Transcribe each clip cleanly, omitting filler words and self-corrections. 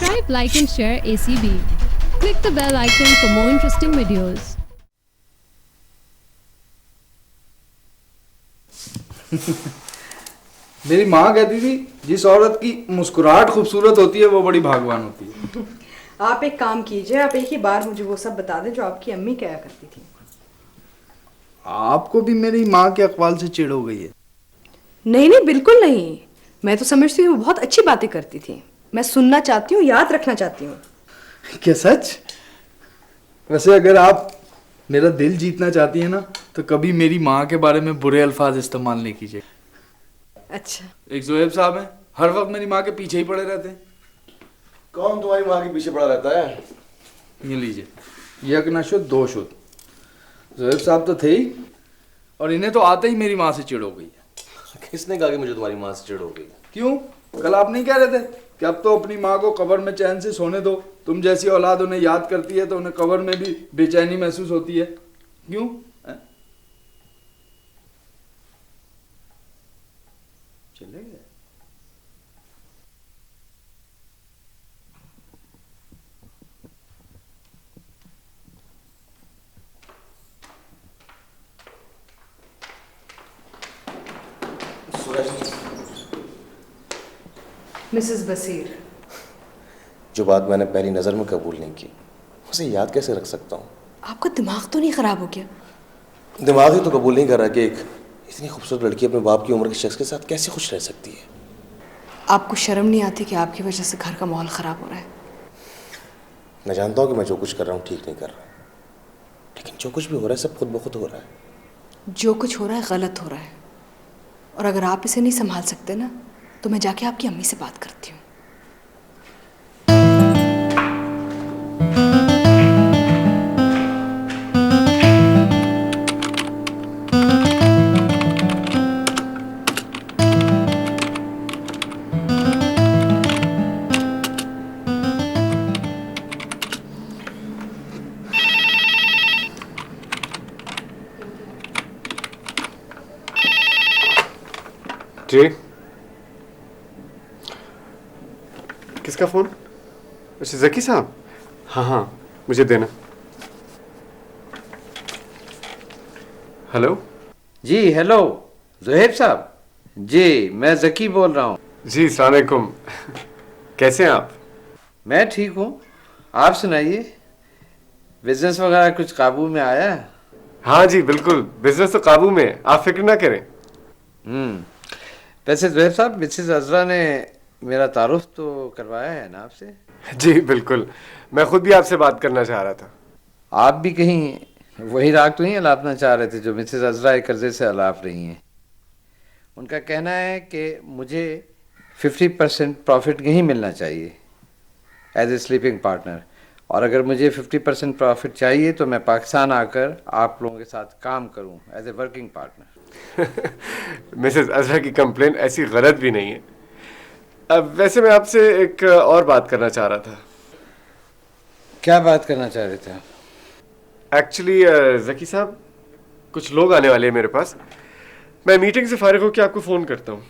Subscribe, like and share ACB. Click the bell icon for more interesting videos. मेरी माँ कहती थी जिस औरत की मुस्कुराहट खूबसूरत होती है वो बड़ी भाग्यवान होती है। आप एक काम कीजिए, आप एक ही बार मुझे वो सब बता दें जो आपकी अम्मी कहा करती थी। आपको भी मेरी माँ के अक़वाल से चिढ़ हो गई है? नहीं नहीं, बिल्कुल नहीं। मैं तो समझती हूँ वो बहुत अच्छी बातें करती थी। मैं सुनना चाहती हूँ, याद रखना चाहती हूँ। क्या सच? वैसे अगर आप मेरा दिल जीतना चाहती है ना तो कभी मेरी माँ के बारे में बुरे अल्फाज इस्तेमाल नहीं कीजिए। अच्छा। एक ज़ोहैब साहब हैं, हर वक्त मेरी माँ के पीछे ही पड़े रहते हैं। कौन तुम्हारी माँ के पीछे पड़ा रहता है? ये लीजिए, यक न शुद्ध दो शुद्ध। ज़ोहैब साहब तो थे ही और इन्हें तो आते ही मेरी माँ से चिढ़ हो गई है। किसने कहा कि मुझे तुम्हारी माँ से चिढ़ हो गई? क्यों? कल आप नहीं कह रहे थे कि अब तो अपनी माँ को कब्र में चैन से सोने दो, तुम जैसी औलाद उन्हें याद करती है तो उन्हें कब्र में भी बेचैनी महसूस होती है। क्यों? चले गए? मिसेस बसीर, जो बात मैंने पहली नज़र में कबूल नहीं की उसे याद कैसे रख सकता हूँ? आपका दिमाग तो नहीं खराब हो गया? दिमाग ही तो कबूल नहीं कर रहा कि एक इतनी खूबसूरत लड़की अपने बाप की उम्र के शख्स के साथ कैसे खुश रह सकती है। आपको शर्म नहीं आती कि आपकी वजह से घर का माहौल ख़राब हो रहा है? मैं जानता हूँ कि मैं जो कुछ कर रहा हूँ ठीक नहीं कर रहा, लेकिन जो कुछ भी हो रहा है सब खुद ब खुद हो रहा है। जो कुछ हो रहा है गलत हो रहा है, और अगर आप इसे नहीं संभाल सकते ना तो मैं जाके आपकी अम्मी से बात करती हूँ। जी, किसका फोन? अच्छा, जकी साहब। हाँ हाँ, मुझे देना। हेलो जी, हेलो ज़ोहैब साहब। जी, मैं ज़की बोल रहा हूँ। जी, अस्सलाम वालेकुम। कैसे हैं आप? मैं ठीक हूँ, आप सुनाइए, बिजनेस वगैरह कुछ काबू में आया? हाँ जी बिल्कुल, बिजनेस तो काबू में है, आप फिक्र ना करें। वैसे ज़ोहैब साहब, मिसेस अज़रा ने मेरा तारुफ तो करवाया है ना आपसे? जी बिल्कुल, मैं खुद भी आपसे बात करना चाह रहा था। आप भी कहीं वही राग तो नहीं अलापना चाह रहे थे जो मिसेस अज़रा कर्जे से अलाप रही हैं? उनका कहना है कि मुझे 50% प्रॉफिट नहीं मिलना चाहिए एज ए स्लीपिंग पार्टनर, और अगर मुझे 50% प्रॉफिट चाहिए तो मैं पाकिस्तान आकर आप लोगों के साथ काम करूं as a working partner. Mrs Azra की कंप्लेन ऐसी गलत भी नहीं है। अब वैसे मैं आपसे एक और बात करना चाह रहा था। क्या बात करना चाह रहे थे आप? एक्चुअली ज़की साहब, कुछ लोग आने वाले हैं मेरे पास, मैं मीटिंग से फारिग होकर आपको फ़ोन करता हूँ।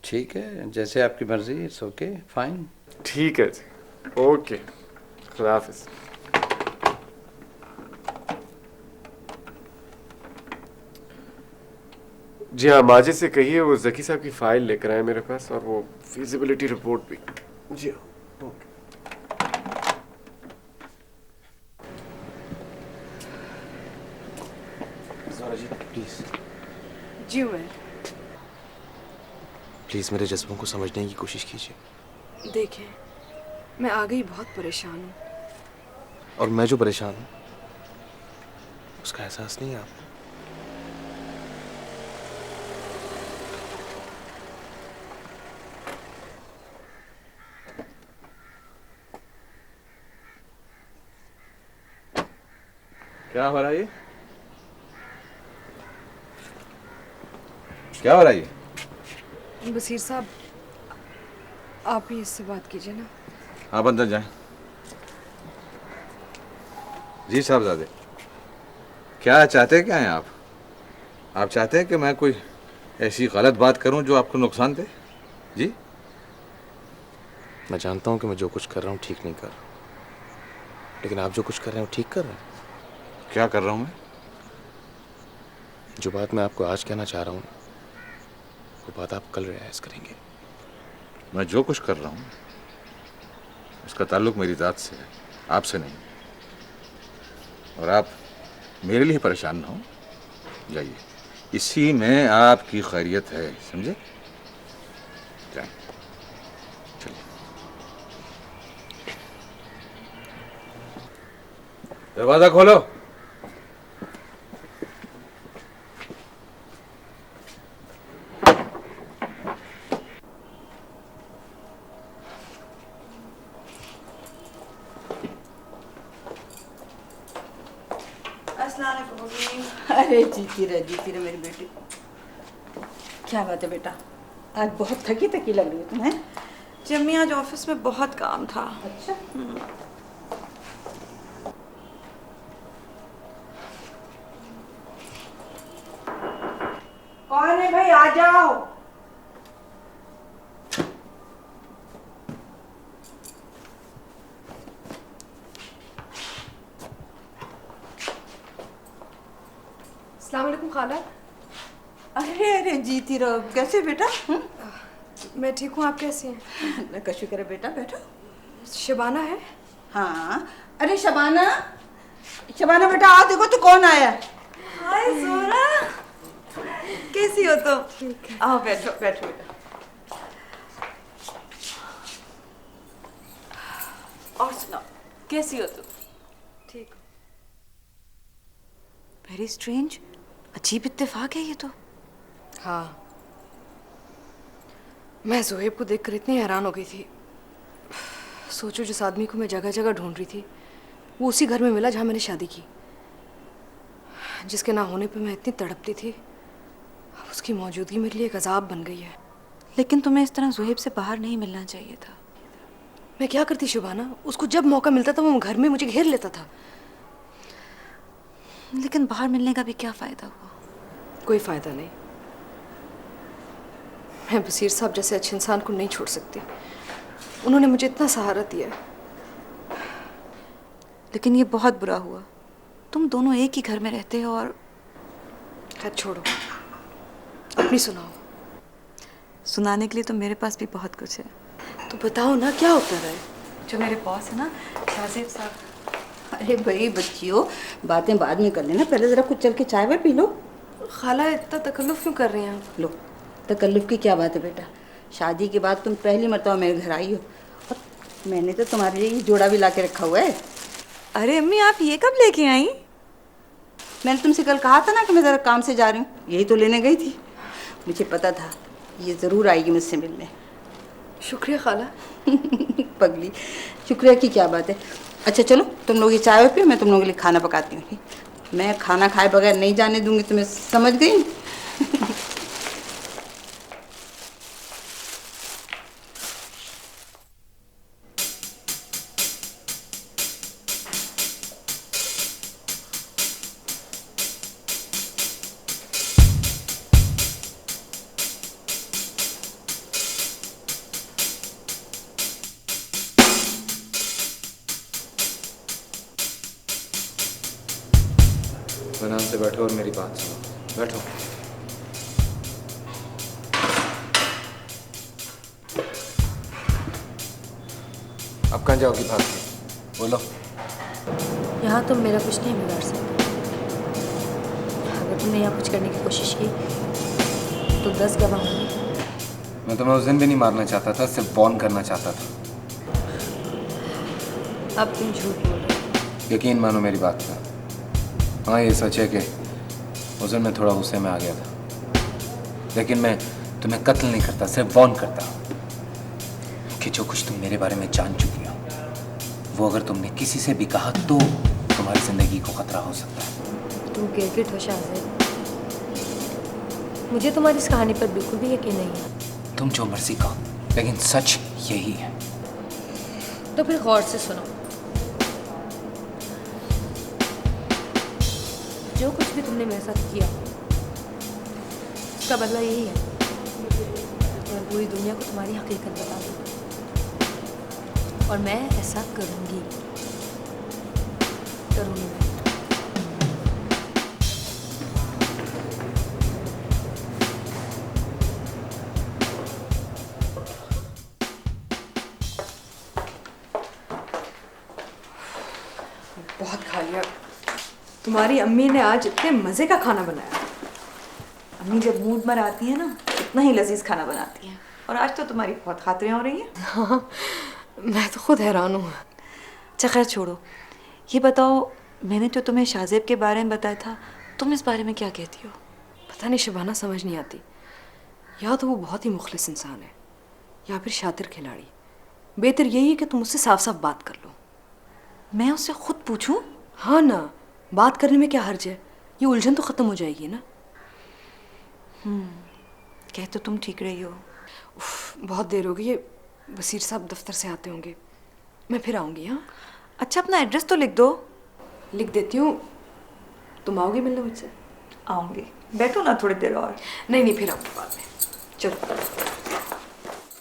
ठीक है, जैसे आपकी मर्जी। It's okay, fine. ठीक है जी, ओके, खुदा हाफिज़। जी हाँ, माजिद से कहिए वो ज़की साहब की फ़ाइल लेकर आए मेरे पास, और वो फिजिबिलिटी रिपोर्ट भी। जी हाँ, ओके। जी प्लीज़ जी मैं प्लीज़ मेरे जज्बों को समझने की कोशिश कीजिए। देखें, मैं आ गई बहुत परेशान हूँ। और मैं जो परेशान हूँ उसका एहसास नहीं है आपको? क्या हो रहा है? क्या हो रहा है? बसीर साहब, आप ही इससे बात कीजिए ना। आप अंदर जाएं। जी साहबजादे, क्या चाहते क्या हैं आप? आप चाहते हैं कि मैं कोई ऐसी गलत बात करूं जो आपको नुकसान दे? जी मैं जानता हूँ कि मैं जो कुछ कर रहा हूँ ठीक नहीं कर रहा, लेकिन आप जो कुछ कर रहे हैं वो ठीक कर रहे हैं। क्या कर रहा हूँ मैं? जो बात मैं आपको आज कहना चाह रहा हूँ वो बात आप कल रियलाइज करेंगे। मैं जो कुछ कर रहा हूँ उसका ताल्लुक मेरी ज़ात से है, आपसे नहीं। और आप मेरे लिए परेशान ना हो, जाइए, इसी में आपकी खैरियत है, समझे? जाइए, चलिए। दरवाजा खोलो। अरे जीती रहे मेरी बेटी। क्या बात है बेटा, आज बहुत थकी थकी लग रही है तुम्हें? जम्मी आज ऑफिस में बहुत काम था। अच्छा। कौन है भाई, आ जाओ। अस्सलाम वालेकुम खाला। अरे अरे जीती रहो, कैसे बेटा? मैं ठीक हूँ, आप कैसे हैं? अल्लाह का शुक्र है बेटा, बैठो। शबाना है? हाँ, अरे शबाना, शबाना बेटा आओ, देखो तो कौन आया है। हाय जोरा, कैसी हो तुम? ठीक है। आओ बैठो बैठो बेटा। और सुनाओ, कैसी हो तुम? ठीक। वेरी स्ट्रेंज, अजीब इत्तेफाक है ये तो। हाँ, मैं ज़ोहेब को देखकर इतनी हैरान हो गई थी। सोचो, जिस आदमी को मैं जगह जगह ढूंढ रही थी वो उसी घर में मिला जहाँ मैंने शादी की। जिसके ना होने पे मैं इतनी तड़पती थी, अब उसकी मौजूदगी मेरे लिए एक अजाब बन गई है। लेकिन तुम्हें इस तरह ज़ोहेब से बाहर नहीं मिलना चाहिए था। मैं क्या करती शुबाना, उसको जब मौका मिलता था वो घर में मुझे घेर लेता था। लेकिन बाहर मिलने का भी क्या फ़ायदा हुआ? कोई फ़ायदा नहीं। मैं बसीर साहब जैसे अच्छे इंसान को नहीं छोड़ सकती। उन्होंने मुझे इतना सहारा दिया है। लेकिन ये बहुत बुरा हुआ, तुम दोनों एक ही घर में रहते हो। और खैर छोड़ो, अपनी सुनाओ। सुनाने के लिए तो मेरे पास भी बहुत कुछ है। तो बताओ ना, क्या होता रहा है? जो मेरे बॉस है ना, शाहजेब साहब। अरे भाई बच्चियों, बातें बाद में कर लेना, पहले जरा कुछ चल के चाय वाय पी लो। खाला इतना तकल्लुफ़ क्यों कर रही हैं आप? लो, तकल्लुफ़ की क्या बात है बेटा, शादी के बाद तुम पहली मरतबा मेरे घर आई हो और मैंने तो तुम्हारे लिए ये जोड़ा भी ला के रखा हुआ है। अरे अम्मी, आप ये कब लेके आई? मैंने तुमसे कल कहा था ना कि मैं ज़रा काम से जा रही हूँ, यही तो लेने गई थी। मुझे पता था ये ज़रूर आएगी मुझसे मिलने। शुक्रिया खाला। पगली, शुक्रिया की क्या बात है। अच्छा चलो, तुम लोग ये चाय पियो, मैं तुम लोगों के लिए खाना पकाती हूँ। मैं खाना खाए बगैर नहीं जाने दूंगी, तुम्हें समझ गई? इत्मीनान से बैठो और मेरी बात सुनो। बैठो। अब कहाँ जाओगी भाग के? बोलो। यहाँ तुम मेरा कुछ नहीं बिगाड़ सकते। अगर तुमने यहाँ कुछ करने की कोशिश की तो 10 गवाह होंगे। मैं तुम्हें उस दिन भी नहीं मारना चाहता था, सिर्फ वॉर्न करना चाहता था। अब तुम झूठ बोल रहे हो। यकीन मानो मेरी बात का। हाँ, ये सच है कि उस दिन मैं थोड़ा गुस्से में आ गया था, लेकिन मैं तुम्हें कत्ल नहीं करता, सिर्फ वॉर्न करता कि जो कुछ तुम मेरे बारे में जान चुकी हो वो अगर तुमने किसी से भी कहा तो तुम्हारी जिंदगी को खतरा हो सकता है। तुम गिरगिट हो शाहजेब। मुझे तुम्हारी इस कहानी पर बिल्कुल भी यकीन नहीं है। तुम जो मर्जी कहो, लेकिन सच यही है। तो फिर गौर से सुनो। जो कुछ भी तुमने मेरे साथ किया उसका बदला यही है कि मैं पूरी दुनिया को तुम्हारी हकीकत बता दूँ। और मैं ऐसा करूंगी। करूंगी मैं। बहुत खा लिया। तुम्हारी अम्मी ने आज इतने मजे का खाना बनाया। अम्मी जब मूड में आती है ना इतना ही लजीज खाना बनाती हैं। और आज तो तुम्हारी बहुत खातिरें हो रही हैं। हाँ, मैं तो खुद हैरान हूँ। अच्छा खैर छोड़ो, ये बताओ मैंने तो तुम्हें शाहजेब के बारे में बताया था, तुम इस बारे में क्या कहती हो? पता नहीं शबाना, समझ नहीं आती। या तो वो बहुत ही मुखलिस इंसान है या फिर शातिर खिलाड़ी। बेहतर यही है कि तुम उससे साफ साफ बात कर लो। मैं उससे खुद पूछूं? हाँ ना, बात करने में क्या हर्ज है? ये उलझन तो खत्म हो जाएगी ना। कह तो तुम ठीक रही हो। उफ, बहुत देर हो गई है। वसीर साहब दफ्तर से आते होंगे, मैं फिर आऊँगी। हाँ अच्छा अपना एड्रेस तो लिख दो। लिख देती हूँ। तुम आओगे मिलने मुझसे? आऊँगी, बैठो ना थोड़ी देर और। नहीं नहीं, फिर आऊँगी बाद में। चलो।